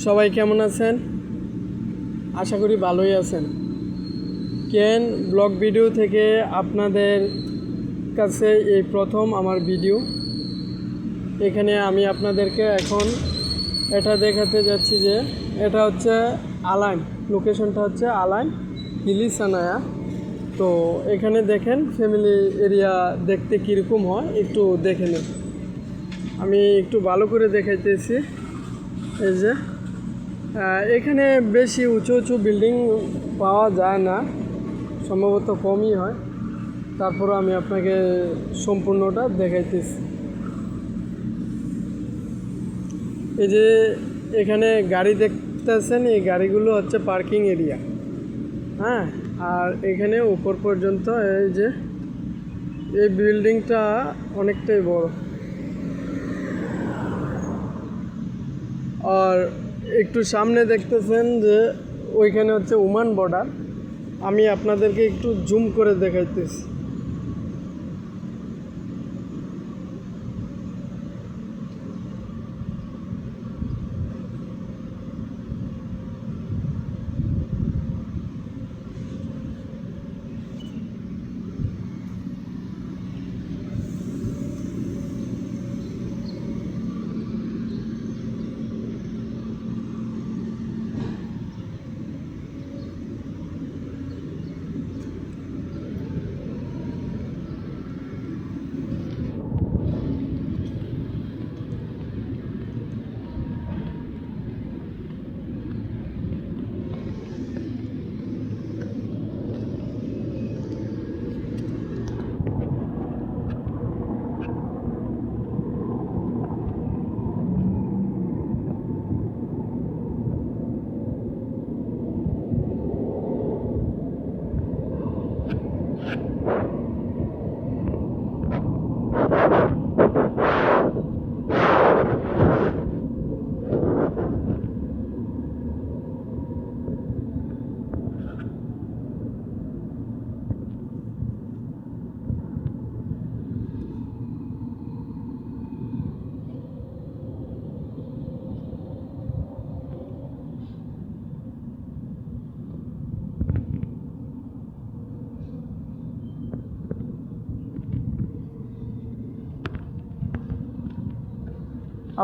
সবাই কেমন আছেন? আশা করি ভালোই আছেন। কেন ব্লগ ভিডিও থেকে আপনাদের কাছে এই প্রথম আমার ভিডিও। এখানে আমি আপনাদেরকে এখন এটা দেখাতে যাচ্ছি যে এটা হচ্ছে আলাইন, লোকেশনটা হচ্ছে আলাইন হিলি সানায়া। তো এখানে দেখেন ফ্যামিলি এরিয়া দেখতে কীরকম হয় একটু দেখে নিন। আমি একটু ভালো করে দেখাইতেছি। এই যে এখানে বেশি উঁচু উঁচু বিল্ডিং পাওয়া যায় না, সম্ভবত কমই হয়। তারপরে আমি আপনাকে সম্পূর্ণটা দেখাইতেছি। এই যে এখানে গাড়ি দেখতেছেন, এই গাড়িগুলো হচ্ছে পার্কিং এরিয়া। হ্যাঁ, আর এখানে উপর পর্যন্ত এই যে এই বিল্ডিংটা অনেকটাই বড়। আর একটু সামনে দেখতেছেন যে ওইখানে হচ্ছে ওমান বর্ডার। আমি আপনাদেরকে একটু জুম করে দেখাইতেছি।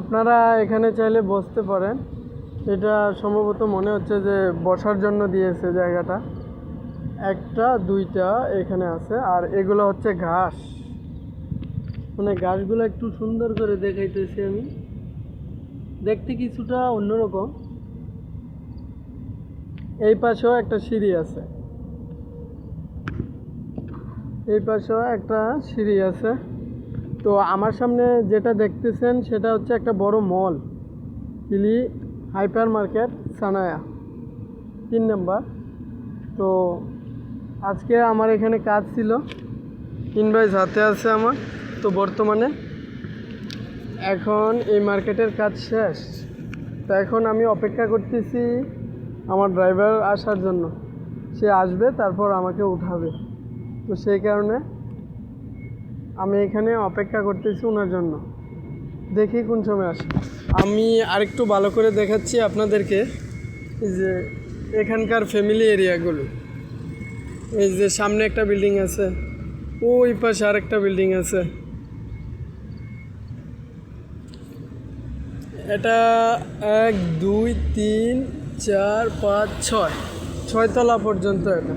আপনারা এখানে চাইলে বসতে পারেন। এটা সম্ভবত মনে হচ্ছে যে বসার জন্য দিয়েছে জায়গাটা। একটা দুইটা এখানে আছে, আর এগুলো হচ্ছে ঘাস। মানে ঘাসগুলো একটু সুন্দর করে দেখাইতেছি আমি, দেখতে কিছুটা অন্যরকম। এই পাশেও একটা সিঁড়ি আছে, এই পাশেও একটা সিঁড়ি আছে। তো আমার সামনে যেটা দেখতেছেন সেটা হচ্ছে একটা বড় মল, হিলি হাইপার মার্কেট সানায়া 3 নম্বর। তো আজকে আমার এখানে কাজ ছিল, ইনভয়েস হাতে আছে আমার। তো বর্তমানে এখন এই মার্কেটের কাজ শেষ। তো এখন আমি অপেক্ষা করতেছি আমার ড্রাইভার আসার জন্য। সে আসবে, তারপর আমাকে উঠাবে। তো সেই কারণে আমি এখানে অপেক্ষা করতেছি ওনার জন্য। দেখি কোন সময় আসে। আমি আরেকটু ভালো করে দেখাচ্ছি আপনাদেরকে। এই যে এখানকার ফ্যামিলি এরিয়াগুলো, এই যে সামনে একটা বিল্ডিং আছে, ওই পাশে আরেকটা বিল্ডিং আছে। এটা 1 2 3 4 5 6 তলা পর্যন্ত এটা।